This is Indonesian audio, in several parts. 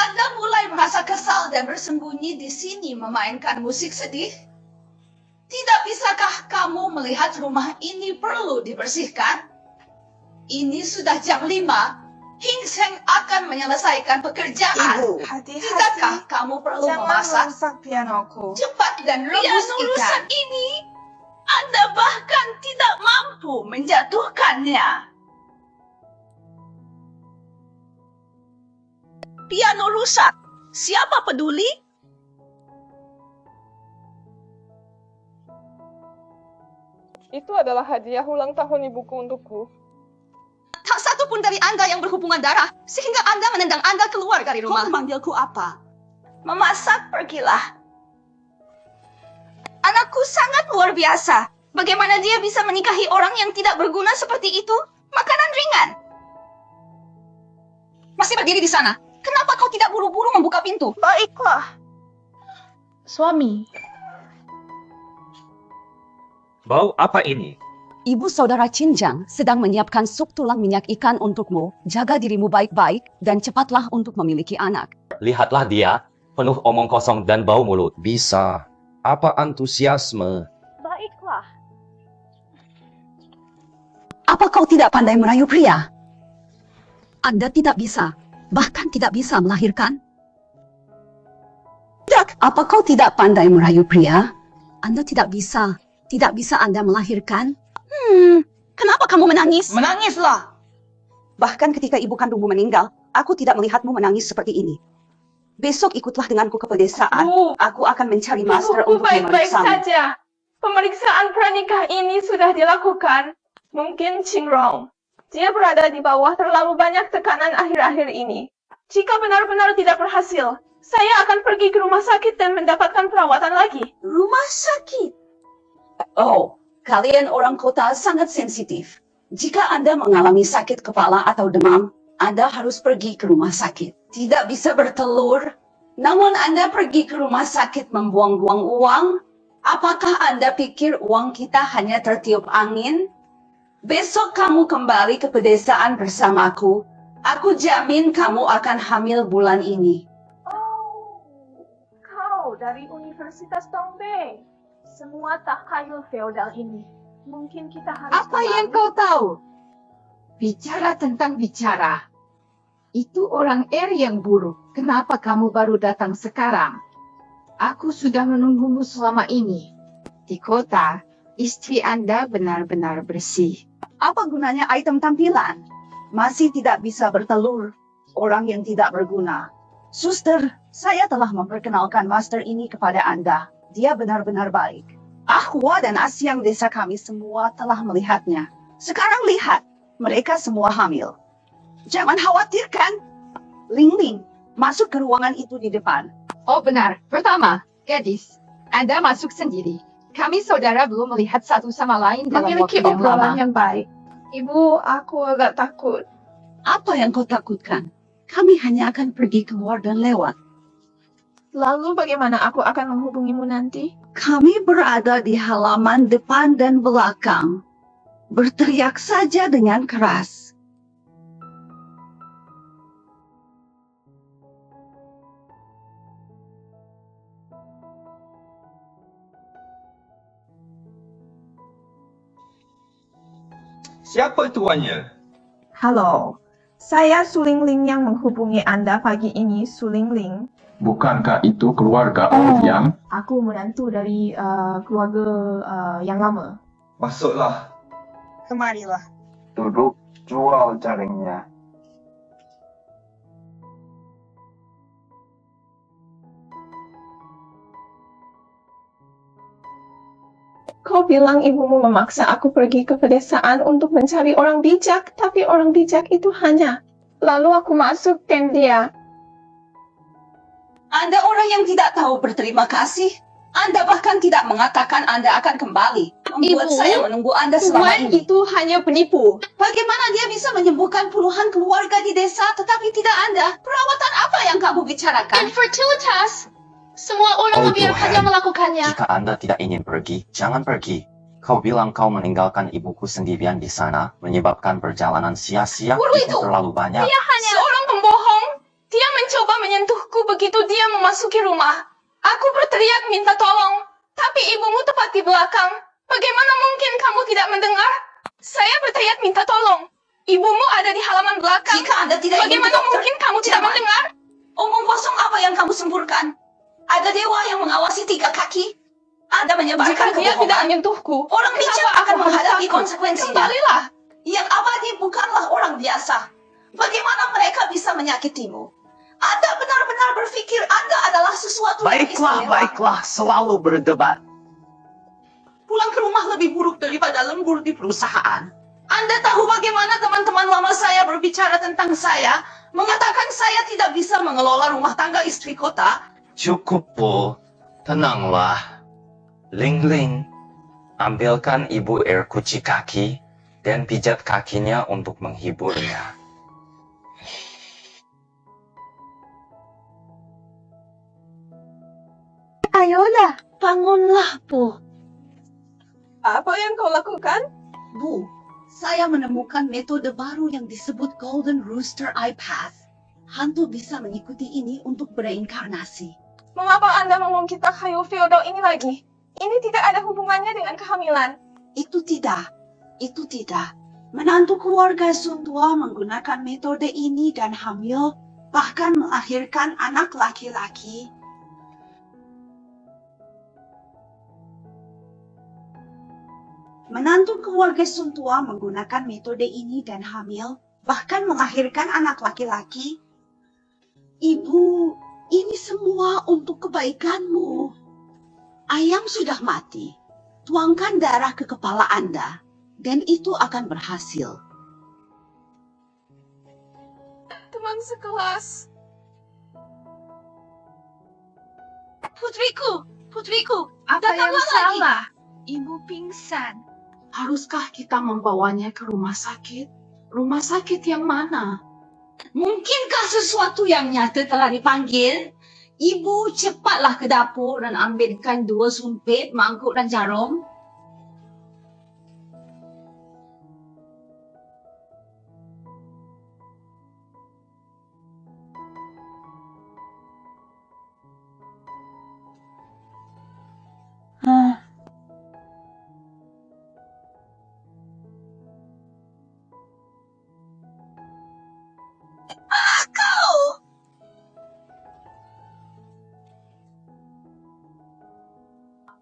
Anda mulai merasa kesal dan bersembunyi di sini memainkan musik sedih? Tidak bisakah kamu melihat rumah ini perlu dibersihkan? Ini sudah jam 5. Hingseng akan menyelesaikan pekerjaan. Ibu, Tidakkah hati-hati. kamu perlu Jangan memasak? merusak pianoku. Cepat dan rebus Piano ikan. rusak Ini, Anda bahkan tidak mampu menjatuhkannya. Piano rusak. Siapa peduli? Itu adalah hadiah ulang tahun ibuku untukku. Tak satu pun dari Anda yang berhubungan darah, sehingga Anda menendang Anda keluar dari Kau rumah. memanggilku apa? Memasak, pergilah. Anakku sangat luar biasa. Bagaimana dia bisa menikahi orang yang tidak berguna seperti itu? Makanan ringan. Masih berdiri di sana. Kenapa kau tidak buru-buru membuka pintu? Baiklah. Suami, Bau apa ini? Ibu saudara Cinjang sedang menyiapkan sup tulang minyak ikan untukmu. Jaga dirimu baik-baik dan cepatlah untuk memiliki anak. Lihatlah dia, penuh omong kosong dan bau mulut. Bisa. Apa antusiasme? Baiklah. Apa kau tidak pandai merayu pria? Anda tidak bisa, bahkan tidak bisa melahirkan? Tidak. Apa kau tidak pandai merayu pria? Anda tidak bisa Anda melahirkan? Kenapa kamu menangis? menangislah. Bahkan ketika ibu kandungmu meninggal, aku tidak melihatmu menangis seperti ini. Besok ikutlah denganku ke pedesaan. Bu, Aku akan mencari master ibuku untuk baik-baik memeriksamu. saja. Pemeriksaan pranikah ini sudah dilakukan. Mungkin Qingrong. Dia berada di bawah terlalu banyak tekanan akhir-akhir ini. Jika benar-benar tidak berhasil, saya akan pergi ke rumah sakit dan mendapatkan perawatan lagi. Rumah sakit. Oh, kalian orang kota sangat sensitif. Jika Anda mengalami sakit kepala atau demam, Anda harus pergi ke rumah sakit. Tidak bisa bertelur. Namun Anda pergi ke rumah sakit membuang-buang uang. Apakah Anda pikir uang kita hanya tertiup angin? Besok kamu kembali ke pedesaan bersamaku. Aku jamin kamu akan hamil bulan ini. Oh, kau dari Universitas Dongbei. Semua takhayul feodal ini. Mungkin kita harus Apa yang kau tahu? Bicara tentang bicara. Itu orang yang buruk. Kenapa kamu baru datang sekarang? Aku sudah menunggumu selama ini. Di kota, istri Anda benar-benar bersih. Apa gunanya item tampilan? Masih tidak bisa bertelur. Orang yang tidak berguna. Suster, saya telah memperkenalkan master ini kepada Anda. Dia benar-benar baik. Ahwa dan Asyang desa kami semua telah melihatnya. Sekarang lihat, mereka semua hamil. Jangan khawatirkan. Ling Ling, masuk ke ruangan itu di depan. Oh benar. Pertama, gadis. Anda masuk sendiri. Kami saudara belum melihat satu sama lain dalam memiliki waktu yang obrolan lama. yang baik. Ibu, aku agak takut. Apa yang kau takutkan? Kami hanya akan pergi keluar dan lewat. Lalu bagaimana aku akan menghubungimu nanti? Kami berada di halaman depan dan belakang. Berteriak saja dengan keras. Siapa tuannya? Halo, saya Sulingling yang menghubungi Anda pagi ini, Sulingling. Bukankah itu keluarga Yang? Aku menantu dari keluarga yang lama. Masuklah. Kemarilah. Duduk, jual jaringnya. Kau bilang ibumu memaksa aku pergi ke pedesaan untuk mencari orang bijak, tapi orang bijak itu hanya. Lalu aku masuk dan dia. Anda orang yang tidak tahu berterima kasih. Anda bahkan tidak mengatakan Anda akan kembali. Membuat Ibu, saya menunggu Anda selama Tuan ini. itu hanya penipu. Bagaimana dia bisa menyembuhkan puluhan keluarga di desa tetapi tidak Anda? Perawatan apa yang kamu bicarakan? Infertilitas. Semua orang Oh, hampir Tuhan. saja melakukannya. Jika Anda tidak ingin pergi, jangan pergi. Kau bilang kau meninggalkan ibuku sendirian di sana, menyebabkan perjalanan sia-sia. Guru itu, terlalu banyak. Dia hanya seorang pembohong. Dia mencoba menyentuhku Begitu dia memasuki rumah, aku berteriak minta tolong. Tapi ibumu tepat di belakang. Bagaimana mungkin kamu tidak mendengar? Saya berteriak minta tolong. Ibumu ada di halaman belakang. Jika Anda tidak ingin Bagaimana ke dokter, mungkin kamu tidak jangan. mendengar? Omong kosong apa yang kamu sembunyikan? Ada dewa yang mengawasi 3 kaki. Anda Jika menyebarkan dia tidak kebohongan. menyentuhku, Orang bijak kenapa akan aku harus menghadapi takut? konsekuensinya. Kembalilah. Yang abadi bukanlah orang biasa. Bagaimana mereka bisa menyakitimu? Anda benar-benar berpikir Anda adalah sesuatu yang istimewa. Baiklah, selalu berdebat. Pulang ke rumah lebih buruk daripada lembur di perusahaan. Anda tahu bagaimana teman-teman lama saya berbicara tentang saya, mengatakan saya tidak bisa mengelola rumah tangga istri kota. Cukup, Bu. Tenanglah. Ling Ling, ambilkan ibu air cuci kaki dan pijat kakinya untuk menghiburnya. Ayolah, bangunlah, Bu. Apa yang kau lakukan? Bu, saya menemukan metode baru yang disebut Golden Rooster Eye Path. Hantu bisa mengikuti ini untuk bereinkarnasi. Mengapa Anda mengungkitkan kayu feodal ini lagi? Ini tidak ada hubungannya dengan kehamilan. Itu tidak. Menantu keluarga Sun Tua menggunakan metode ini dan hamil, bahkan melahirkan anak laki-laki. Menantu keluarga Sun Tua menggunakan metode ini dan hamil, bahkan melahirkan anak laki-laki. Ibu, ini semua untuk kebaikanmu. Ayam sudah mati. Tuangkan darah ke kepala Anda, dan itu akan berhasil. Teman sekelas. Putriku, Apa yang datanglah lagi. salah? Ibu pingsan. Haruskah kita membawanya ke rumah sakit? Rumah sakit yang mana? Mungkinkah sesuatu yang nyata telah dipanggil? Ibu, cepatlah ke dapur dan ambilkan 2 sumpit, mangkuk dan jarum.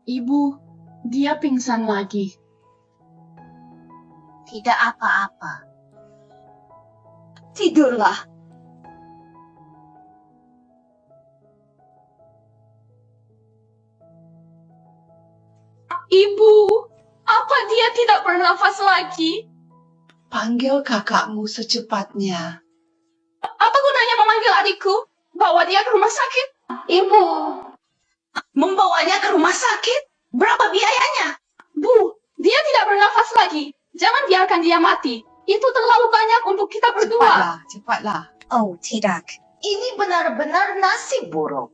Ibu, dia pingsan lagi. Tidak apa-apa. Tidurlah. Ibu, apa dia tidak bernafas lagi? Panggil kakakmu secepatnya. Apa gunanya memanggil adikku? Bawa dia ke rumah sakit. Ibu, membawanya ke rumah sakit? Berapa biayanya? Bu, dia tidak bernafas lagi. Jangan biarkan dia mati. Itu terlalu banyak untuk kita berdua. Cepatlah. Oh, tidak. Ini benar-benar nasib buruk.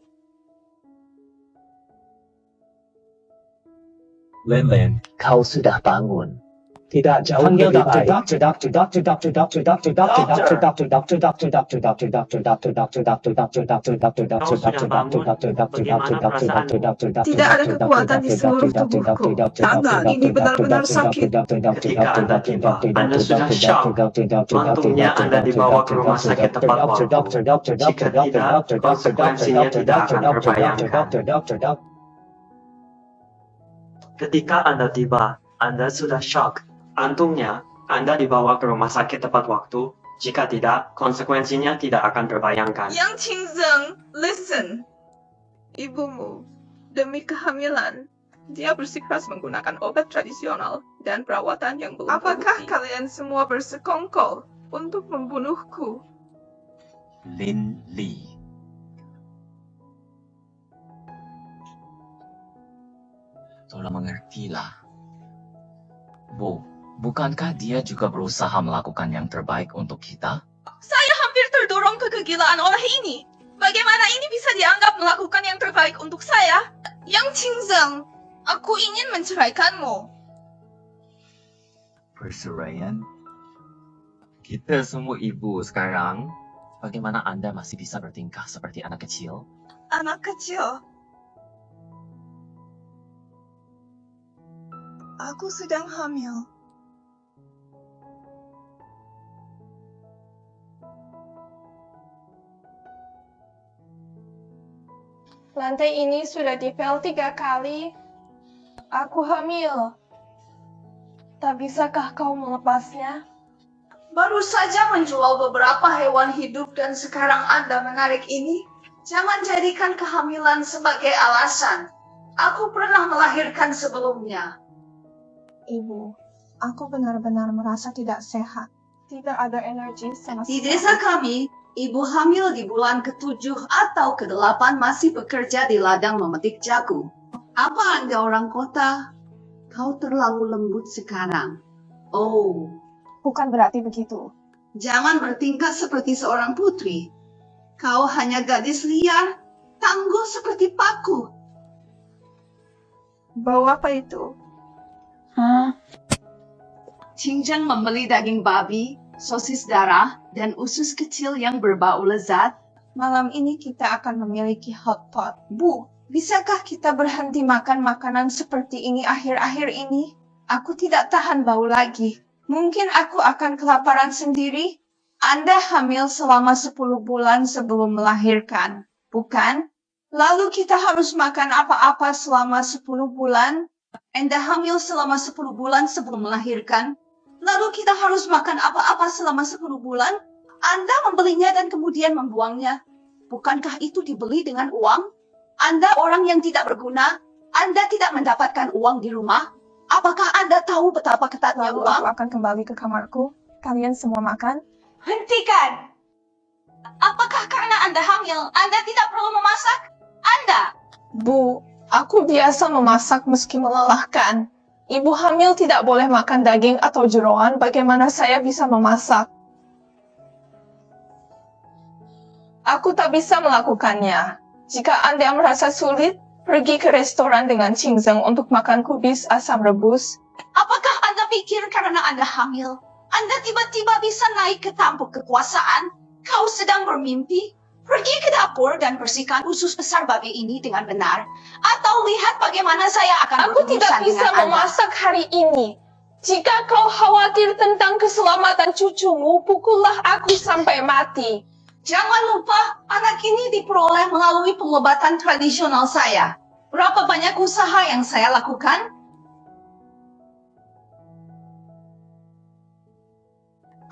Lin, kau sudah bangun. Tidak jauh lebih baik. Tidak ada kekuatan di seluruh tubuhku. Tangan ini benar-benar sakit. Ketika Anda tiba, Anda sudah shock. Untungnya Anda dibawa ke rumah sakit tepat waktu. Jika tidak, konsekuensinya tidak akan terbayangkan. Ketika Anda tiba, Anda sudah shock. Untungnya, Anda dibawa ke rumah sakit tepat waktu. Jika tidak, konsekuensinya tidak akan terbayangkan. Yang Qingzeng, listen. Ibumu, demi kehamilan, dia bersikeras menggunakan obat tradisional dan perawatan yang belum Apakah terbukti. Kalian semua bersekongkol untuk membunuhku? Lin Li. Tolong mengertilah. Bu, bukankah dia juga berusaha melakukan yang terbaik untuk kita? Saya hampir terdorong ke kegilaan oleh ini. Bagaimana ini bisa dianggap melakukan yang terbaik untuk saya? Yang Qingzeng, aku ingin menceraikanmu. Perceraian? Kita semua ibu sekarang. Bagaimana Anda masih bisa bertingkah seperti anak kecil? Anak kecil. Aku sedang hamil. Lantai ini sudah dipel 3 kali. Aku hamil. Tak bisakah kau melepasnya? Baru saja menjual beberapa hewan hidup dan sekarang Anda menarik ini? Jangan jadikan kehamilan sebagai alasan. Aku pernah melahirkan sebelumnya. Ibu, aku benar-benar merasa tidak sehat. Tidak ada energi sama Di sekali. desa kami, ibu hamil di bulan ke-7 atau ke-8 masih bekerja di ladang memetik jagung. Apa Anda orang kota? Kau terlalu lembut sekarang. Oh, Bukan berarti begitu. jangan bertingkah seperti seorang putri. Kau hanya gadis liar, tangguh seperti paku. Bau apa itu? Cincang membeli daging babi, sosis darah, dan usus kecil yang berbau lezat. Malam ini kita akan memiliki hot pot. Bu, bisakah kita berhenti makan makanan seperti ini akhir-akhir ini? Aku tidak tahan bau lagi. Mungkin aku akan kelaparan sendiri. Anda hamil selama 10 bulan sebelum melahirkan, bukan? Lalu kita harus makan apa-apa selama 10 bulan? Anda hamil selama 10 bulan sebelum melahirkan. Lalu kita harus makan apa-apa selama 10 bulan? Anda membelinya dan kemudian membuangnya. Bukankah itu dibeli dengan uang? Anda orang yang tidak berguna. Anda tidak mendapatkan uang di rumah. Apakah Anda tahu betapa ketatnya Lalu uang? aku akan kembali ke kamarku. Kalian semua makan? Hentikan! Apakah karena Anda hamil, Anda tidak perlu memasak? Anda! Bu, aku biasa memasak meski melelahkan. Ibu hamil tidak boleh makan daging atau jeroan. Bagaimana saya bisa memasak? Aku tak bisa melakukannya. Jika Anda merasa sulit, pergi ke restoran dengan Qingzeng untuk makan kubis asam rebus. Apakah Anda pikir karena Anda hamil, Anda tiba-tiba bisa naik ke tampuk kekuasaan? Kau sedang bermimpi? Pergi ke dapur dan bersihkan usus besar babi ini dengan benar. Atau lihat bagaimana saya akan Aku tidak berurusan bisa dengan Anda. memasak hari ini. Jika kau khawatir tentang keselamatan cucumu, pukullah aku sampai mati. Jangan lupa, anak ini diperoleh melalui pengobatan tradisional saya. Berapa banyak usaha yang saya lakukan?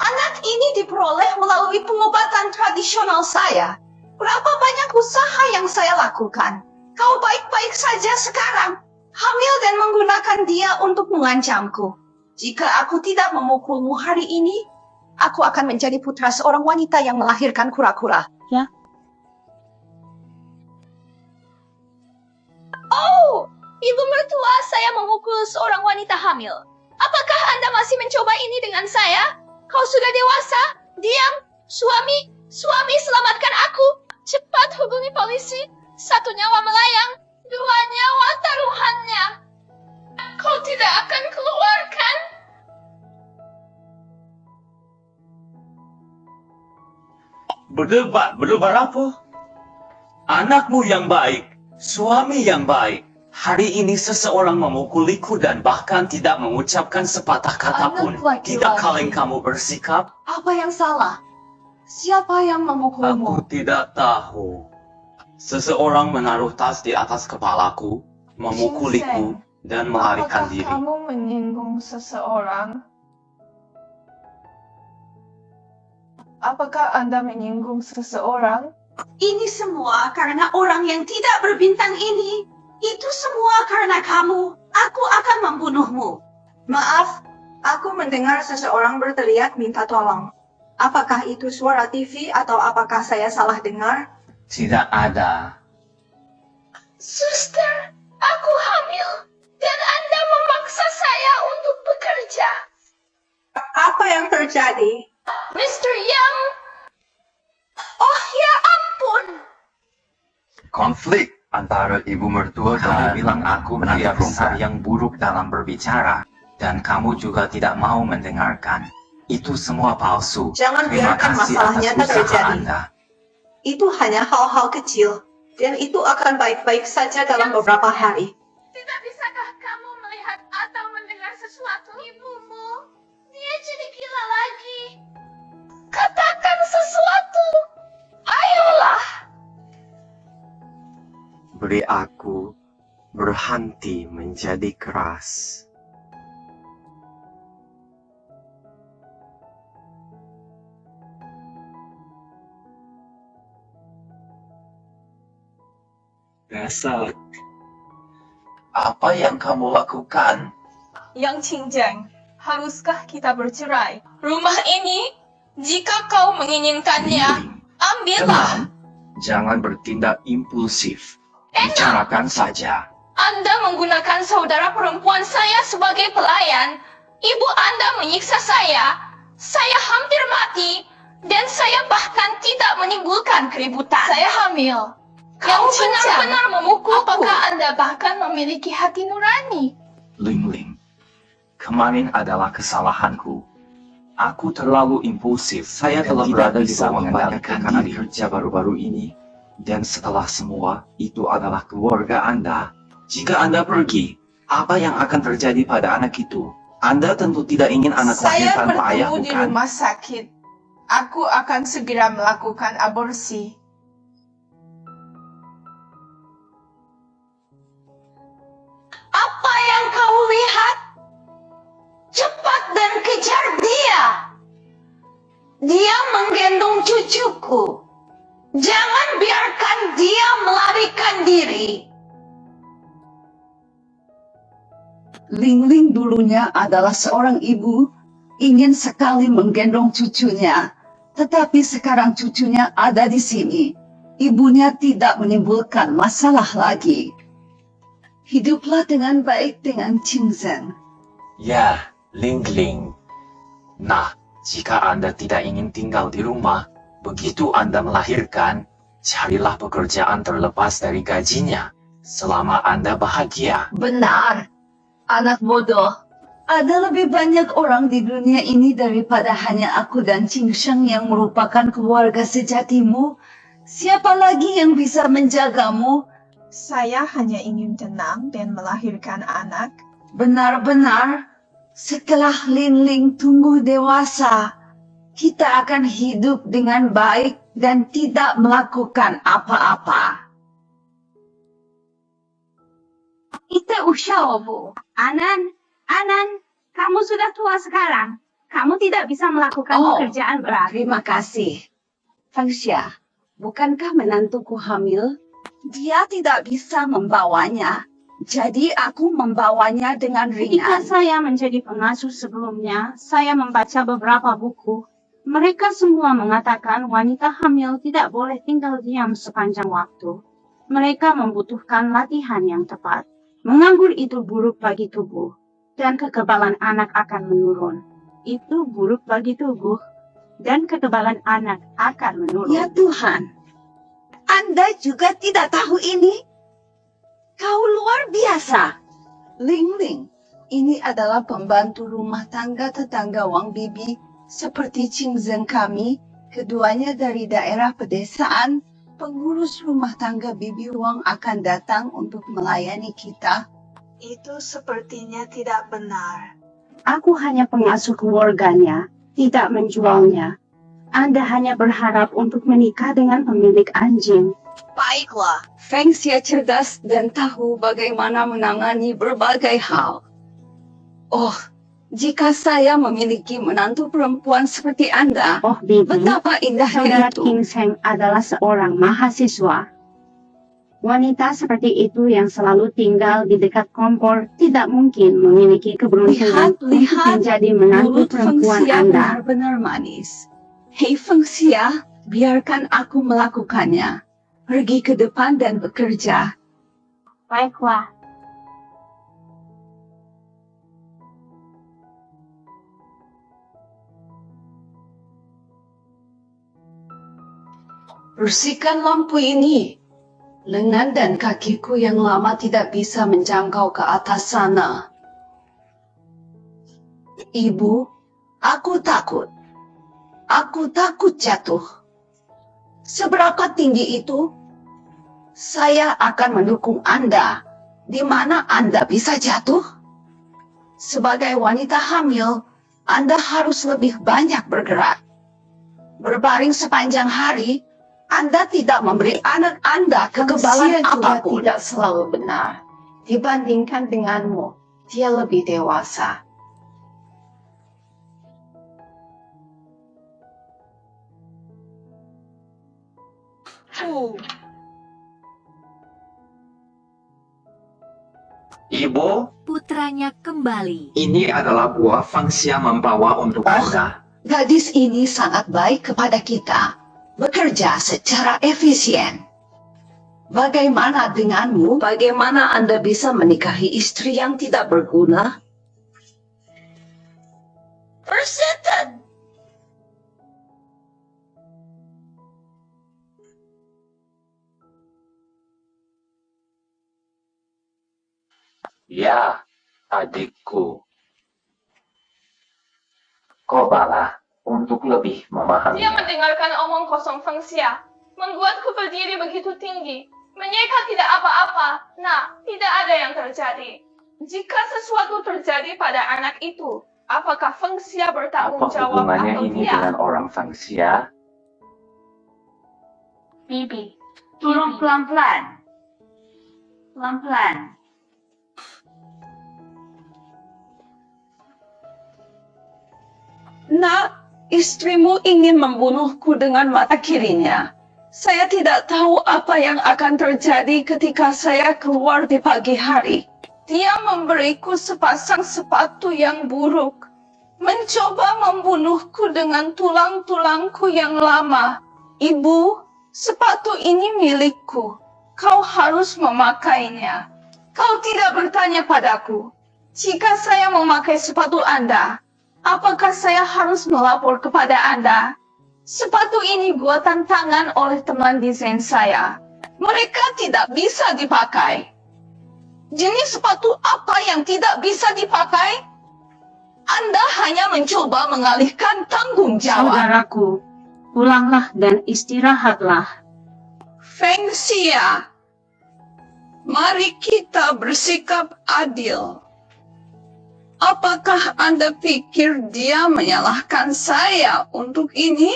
Anak ini diperoleh melalui pengobatan tradisional saya. Berapa banyak usaha yang saya lakukan? Kau baik-baik saja sekarang. Hamil dan menggunakan dia untuk mengancamku. Jika aku tidak memukulmu hari ini, aku akan menjadi putra seorang wanita yang melahirkan kura-kura. Ya. Oh, ibu mertua saya memukul seorang wanita hamil. Apakah Anda masih mencoba ini dengan saya? Kau sudah dewasa? Diam! Suami, selamatkan aku! Cepat hubungi polisi! 1 nyawa melayang, 2 nyawa taruhannya! Kau tidak akan keluar, kan? Berdebat apa? Anakmu yang baik, suami yang baik. Hari ini seseorang memukuliku dan bahkan tidak mengucapkan sepatah kata pun. Anak laki-laki. Tidak kaleng kamu bersikap? Apa yang salah? Siapa yang memukulmu? Aku tidak tahu. Seseorang menaruh tas di atas kepalaku, memukuliku, dan melarikan Apakah diri. kamu menyinggung seseorang? Apakah Anda menyinggung seseorang? Ini semua karena orang yang tidak berbintang ini. Itu semua karena kamu. Aku akan membunuhmu. Maaf, aku mendengar seseorang berteriak minta tolong. Apakah itu suara TV atau apakah saya salah dengar? Tidak ada. Suster, aku hamil dan Anda memaksa saya untuk bekerja. Apa yang terjadi? Mr. Yang. Oh ya ampun. Konflik antara ibu mertua dan bilang aku pria besar yang buruk dalam berbicara, dan kamu juga tidak mau mendengarkan. Itu semua palsu. Jangan Terima biarkan kasih masalahnya atas usaha terjadi. Anda. Itu hanya hal-hal kecil, dan itu akan baik-baik saja dalam beberapa hari. Tidak bisakah kamu melihat atau mendengar sesuatu? Ibumu, dia jadi gila lagi. Katakan sesuatu. Ayolah. Beri aku berhenti menjadi keras. Besok, apa yang kamu lakukan? Yang Qingjang, haruskah kita bercerai? Rumah ini, jika kau menginginkannya, ambillah. Tenang, jangan bertindak impulsif. Bicarakan saja. Anda menggunakan saudara perempuan saya sebagai pelayan. Ibu Anda menyiksa saya. Saya hampir mati. Dan saya bahkan tidak menimbulkan keributan. Saya hamil. Kau benar-benar memukulku. Apakah Anda bahkan memiliki hati nurani? Ling Ling, kemarin adalah kesalahanku. Aku terlalu impulsif. Saya telah berada di bawah mengendalikan diri kerja baru-baru ini. Dan setelah semua, itu adalah keluarga Anda. Jika Anda pergi, apa yang akan terjadi pada anak itu? Anda tentu tidak ingin anak lahir Saya tanpa ayah, bertemu di bukan? rumah sakit. Aku akan segera melakukan aborsi. Apa yang kau lihat? Cepat dan kejar dia. Dia menggendong cucuku. Jangan biarkan dia melarikan diri. Ling Ling dulunya adalah seorang ibu, ingin sekali menggendong cucunya. Tetapi sekarang cucunya ada di sini. Ibunya tidak menimbulkan masalah lagi. Hiduplah dengan baik dengan Qingzhen. Ya, Ling Ling. Nah, jika Anda tidak ingin tinggal di rumah, begitu Anda melahirkan, carilah pekerjaan terlepas dari gajinya, selama Anda bahagia. Benar, anak bodoh. Ada lebih banyak orang di dunia ini daripada hanya aku dan Qingsheng yang merupakan keluarga sejatimu. Siapa lagi yang bisa menjagamu? Saya hanya ingin tenang dan melahirkan anak. Benar-benar, setelah Lin Ling tumbuh dewasa, kita akan hidup dengan baik dan tidak melakukan apa-apa. Itu usiamu. Anan, kamu sudah tua sekarang. Kamu tidak bisa melakukan pekerjaan berat. Terima kasih. Fangxia, bukankah menantuku hamil? Dia tidak bisa membawanya. Jadi aku membawanya dengan Ketika ringan. saya menjadi pengasuh sebelumnya, saya membaca beberapa buku. Mereka semua mengatakan wanita hamil tidak boleh tinggal diam sepanjang waktu. Mereka membutuhkan latihan yang tepat. Menganggur itu buruk bagi tubuh, dan kekebalan anak akan menurun. Itu buruk bagi tubuh, dan kekebalan anak akan menurun. Ya Tuhan, Anda juga tidak tahu ini? Kau luar biasa. Ling Ling, ini adalah pembantu rumah tangga tetangga Wang Bibi, seperti Qingzhen kami, keduanya dari daerah pedesaan. Pengurus rumah tangga Bibi Wang akan datang untuk melayani kita. Itu sepertinya tidak benar. Aku hanya pengasuh keluarganya, tidak menjualnya. Anda hanya berharap untuk menikah dengan pemilik anjing. Baiklah. Feng Xia cerdas dan tahu bagaimana menangani berbagai hal. Oh, jika saya memiliki menantu perempuan seperti Anda, Oh, Bibi, betapa indahnya saudara itu. Qingsheng adalah seorang mahasiswa. Wanita seperti itu yang selalu tinggal di dekat kompor tidak mungkin memiliki keberuntungan untuk Lihat, menjadi menantu mulut Feng perempuan Xia Anda. benar-benar manis. Hei Feng Xia, biarkan aku melakukannya. Pergi ke depan dan bekerja. Baiklah. Bersihkan lampu ini. Lengan dan kakiku yang lama tidak bisa menjangkau ke atas sana. Ibu, Aku takut. Aku takut jatuh. Seberapa tinggi itu? Saya akan mendukung Anda. Di mana Anda bisa jatuh? Sebagai wanita hamil, Anda harus lebih banyak bergerak. Berbaring sepanjang hari, Anda tidak memberi anak Anda kekebalan apapun. Tidak selalu benar. Dibandingkan denganmu, dia lebih dewasa. Ibu, Putranya kembali. Ini adalah buah fangsia membawa untuk Anda. Gadis ini sangat baik kepada kita, bekerja secara efisien. Bagaimana denganmu? Bagaimana Anda bisa menikahi istri yang tidak berguna? Persetan! Ya, adikku. Cobalah untuk lebih memahami. Dia mendengarkan omong kosong Feng Xia, membuatku berdiri begitu tinggi. Menyeka tidak apa-apa. Nah, tidak ada yang terjadi. Jika sesuatu terjadi pada anak itu, apakah Feng Xia bertanggung Apa jawab hubungannya atau ini tidak? dengan orang fangsia? Bibi, turun pelan-pelan. Pelan-pelan. Nak, istrimu ingin membunuhku dengan mata kirinya. Saya tidak tahu apa yang akan terjadi ketika saya keluar di pagi hari. Dia memberiku sepasang sepatu yang buruk. Mencoba membunuhku dengan tulang-tulangku yang lama. Ibu, sepatu ini milikku. Kau harus memakainya. Kau tidak bertanya padaku. Jika saya memakai sepatu Anda, apakah saya harus melapor kepada Anda? Sepatu ini buatan tangan oleh teman desain saya. Mereka tidak bisa dipakai. Jenis sepatu apa yang tidak bisa dipakai? Anda hanya mencoba mengalihkan tanggung jawab. Saudaraku, pulanglah dan istirahatlah. Feng Xia, mari kita bersikap adil. Apakah Anda pikir dia menyalahkan saya untuk ini?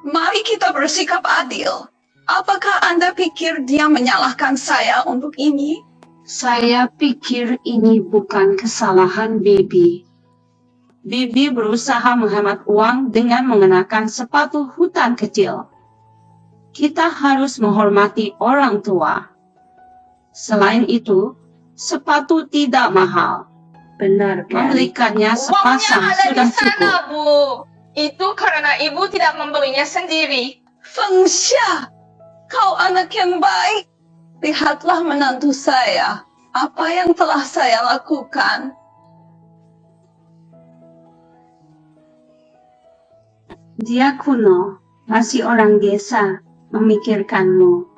Mari kita bersikap adil. Apakah Anda pikir dia menyalahkan saya untuk ini? Saya pikir ini bukan kesalahan Bibi. Bibi berusaha menghemat uang dengan mengenakan sepatu hutan kecil. Kita harus menghormati orang tua. Selain itu, sepatu tidak mahal. Benar, Membelikannya sepasang Uangnya ada sudah di sana, cukup. Bu. Itu karena ibu tidak membelinya sendiri. Feng Xia, kau anak yang baik. Lihatlah menantu saya. Apa yang telah saya lakukan. Dia kuno, masih orang desa, memikirkanmu.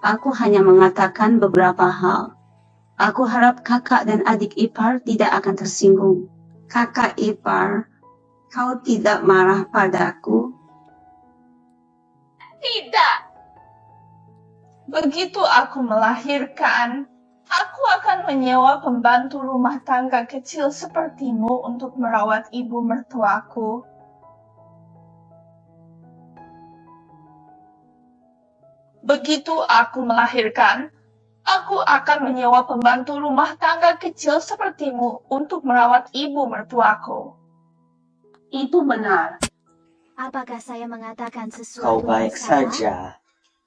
Aku hanya mengatakan beberapa hal. Aku harap kakak dan adik ipar tidak akan tersinggung. Kakak ipar, kau tidak marah padaku? Tidak. Begitu aku melahirkan, aku akan menyewa pembantu rumah tangga kecil sepertimu untuk merawat ibu mertuaku. Begitu aku melahirkan, aku akan menyewa pembantu rumah tangga kecil sepertimu untuk merawat ibu mertuaku. Itu benar. Apakah saya mengatakan sesuatu Kau yang baik salah? saja.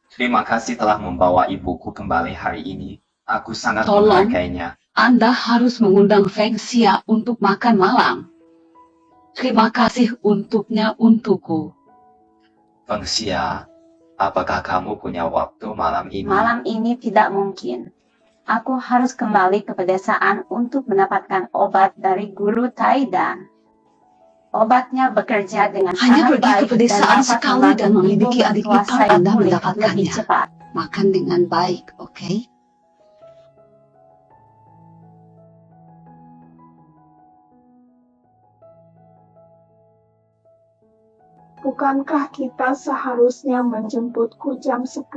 Terima kasih telah membawa ibuku kembali hari ini. Aku sangat Tolong. menghargainya. Anda harus mengundang Feng Xia untuk makan malam. Terima kasih untuknya untukku. Feng Xia, apakah kamu punya waktu malam ini? Malam ini tidak mungkin. Aku harus kembali ke pedesaan untuk mendapatkan obat dari guru Taidan. Obatnya bekerja dengan Hanya sangat pergi ke baik pedesaan dapat sekali membantu dan memiliki ibu adik mertua ipar saya Anda pulih mendapatkannya. lebih cepat. Makan dengan baik, oke? Bukankah kita seharusnya menjemputku jam 10?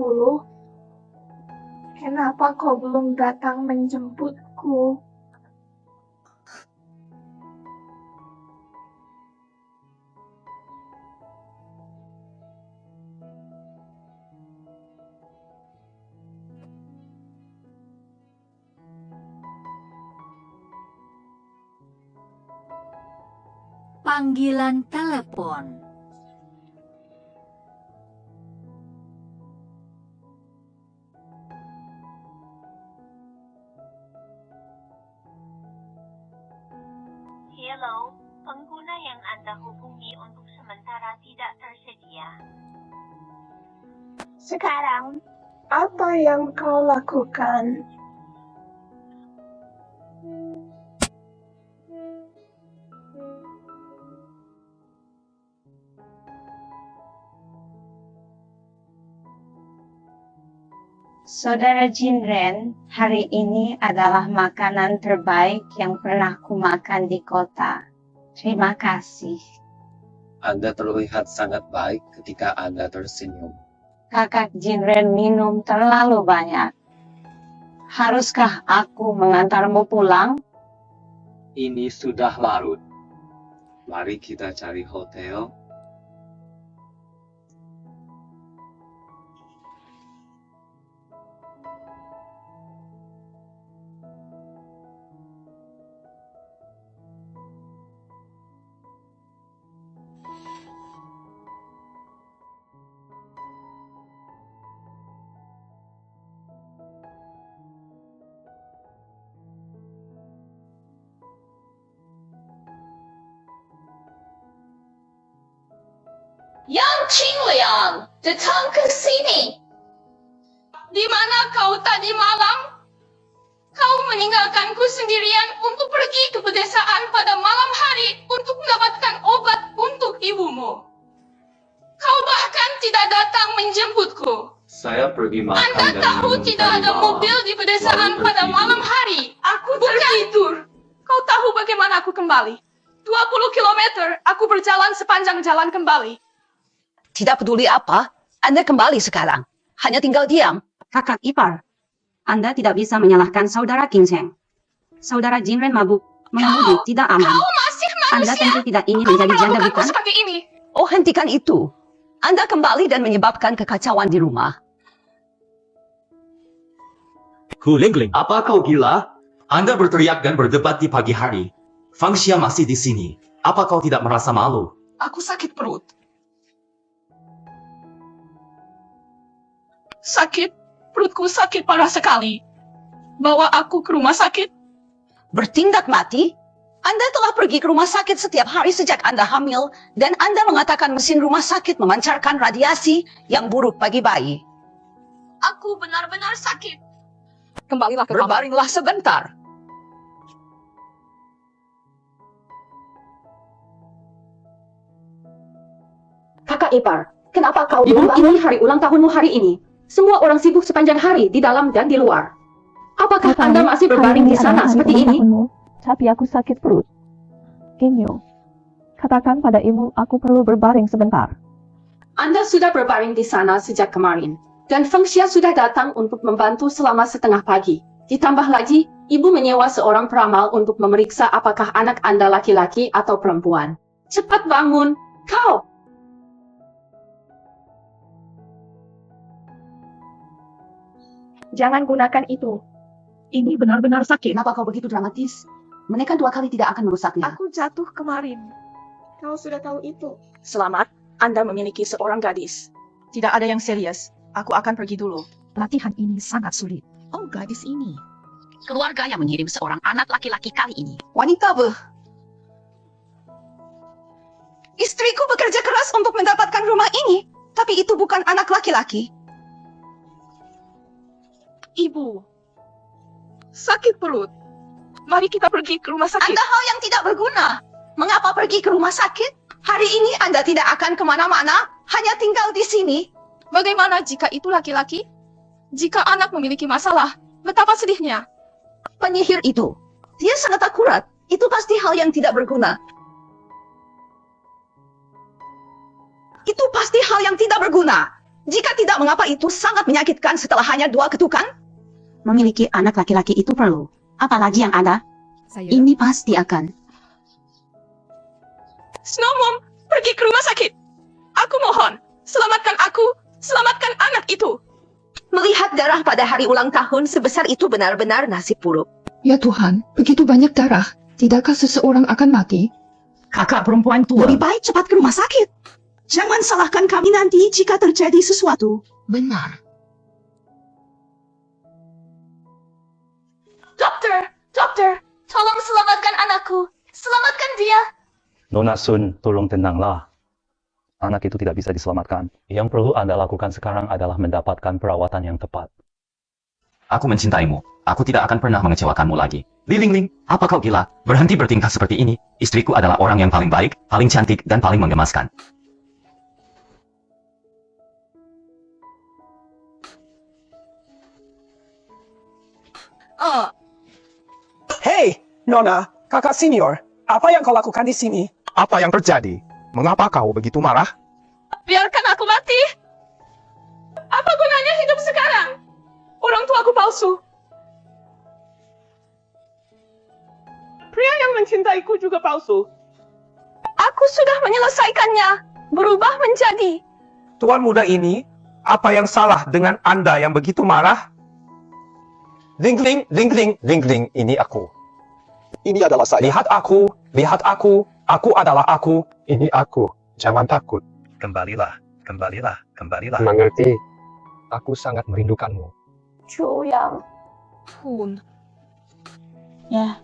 Kenapa kau belum datang menjemputku? Panggilan telepon. Hello, pengguna yang Anda hubungi untuk sementara tidak tersedia. Sekarang, apa yang kau lakukan? Saudara Jinren, hari ini adalah makanan terbaik yang pernah kumakan di kota. Terima kasih. Anda terlihat sangat baik ketika Anda tersenyum. Kakak Jinren minum terlalu banyak. Haruskah aku mengantarmu pulang? Ini sudah larut. Mari kita cari hotel. Yang Qingliang, datang ke sini. Di mana kau tadi malam? Kau meninggalkanku sendirian untuk pergi ke pedesaan pada malam hari untuk mendapatkan obat untuk ibumu. Kau bahkan tidak datang menjemputku. Saya pergi makan Anda dan tahu minum tidak tadi ada malam, mobil di pedesaan lalu pada tertidur. malam hari. Aku tertidur. Kau tahu bagaimana aku kembali? 20 kilometer aku berjalan sepanjang jalan kembali. Tidak peduli apa, Anda kembali sekarang. Hanya tinggal diam. Kakak ipar, Anda tidak bisa menyalahkan saudara Kingseng. Saudara Jinren mabuk, mengemudi tidak aman. Kau masih Anda manusia. tentu tidak ingin Kau menjadi janda memperlakukanku bukan? seperti ini. Oh, hentikan itu. Anda kembali dan menyebabkan kekacauan di rumah. Hulingling, apa kau gila? Anda berteriak dan berdebat di pagi hari. Fang Xia masih di sini. Apa kau tidak merasa malu? Aku sakit perut. Sakit, perutku sakit parah sekali. Bawa aku ke rumah sakit. Bertindak mati? Anda telah pergi ke rumah sakit setiap hari sejak Anda hamil, dan Anda mengatakan mesin rumah sakit memancarkan radiasi yang buruk bagi bayi. Aku benar-benar sakit. Kembalilah ke kamar. Berbaringlah sebentar. Kakak ipar, kenapa kau belum ini hari ulang tahunmu hari ini? Semua orang sibuk sepanjang hari di dalam dan di luar. Apakah Anda masih berbaring di sana seperti ini? Tapi aku sakit perut. Genyo, katakan pada ibu aku perlu berbaring sebentar. Anda sudah berbaring di sana sejak kemarin. Dan Feng Xia sudah datang untuk membantu selama setengah pagi. Ditambah lagi, ibu menyewa seorang peramal untuk memeriksa apakah anak Anda laki-laki atau perempuan. Cepat bangun, kau! Jangan gunakan itu. Ini benar-benar sakit. Kenapa kau begitu dramatis? Mereka 2 kali tidak akan merusaknya. Aku jatuh kemarin. Kau sudah tahu itu. Selamat, Anda memiliki seorang gadis. Tidak ada yang serius. Aku akan pergi dulu. Latihan ini sangat sulit. Oh, gadis ini. Keluarga yang mengirim seorang anak laki-laki kali ini. Wanita Istriku bekerja keras untuk mendapatkan rumah ini, tapi itu bukan anak laki-laki. Ibu, sakit perut. Mari kita pergi ke rumah sakit. Anda hal yang tidak berguna. Mengapa pergi ke rumah sakit? Hari ini Anda tidak akan kemana-mana, hanya tinggal di sini. Bagaimana jika itu laki-laki? Jika anak memiliki masalah, betapa sedihnya. Penyihir itu, dia sangat akurat. Itu pasti hal yang tidak berguna. Itu pasti hal yang tidak berguna. Jika tidak, mengapa itu sangat menyakitkan setelah hanya 2 ketukan? Memiliki anak laki-laki itu perlu. Apalagi yang ada, ini pasti akan. Snow Mom, pergi ke rumah sakit. Aku mohon, selamatkan aku, selamatkan anak itu. Melihat darah pada hari ulang tahun sebesar itu benar-benar nasib buruk. Ya Tuhan, begitu banyak darah. Tidakkah seseorang akan mati? Kakak perempuan tua. Lebih baik cepat ke rumah sakit. Jangan salahkan kami nanti jika terjadi sesuatu. Benar. Dokter, tolong selamatkan anakku. Selamatkan dia. Nona Sun, tolong tenanglah. Anak itu tidak bisa diselamatkan. Yang perlu Anda lakukan sekarang adalah mendapatkan perawatan yang tepat. Aku mencintaimu. Aku tidak akan pernah mengecewakanmu lagi. Ling Ling, apa kau gila? Berhenti bertingkah seperti ini. Istriku adalah orang yang paling baik, paling cantik, dan paling menggemaskan. Hei, Nona, kakak senior. Apa yang kau lakukan di sini? Apa yang terjadi? Mengapa kau begitu marah? Biarkan aku mati. Apa gunanya hidup sekarang? Orang tuaku palsu. Pria yang mencintaiku juga palsu. Aku sudah menyelesaikannya. Berubah menjadi. Tuan muda ini, apa yang salah dengan Anda yang begitu marah? Ling Ling, Ling Ling, Ling Ling, ini aku. Ini adalah saya. Lihat aku adalah aku. Ini aku, jangan takut. Kembalilah, kembalilah, kembalilah. Mengerti? Aku sangat merindukanmu. Yang Pun. Ya.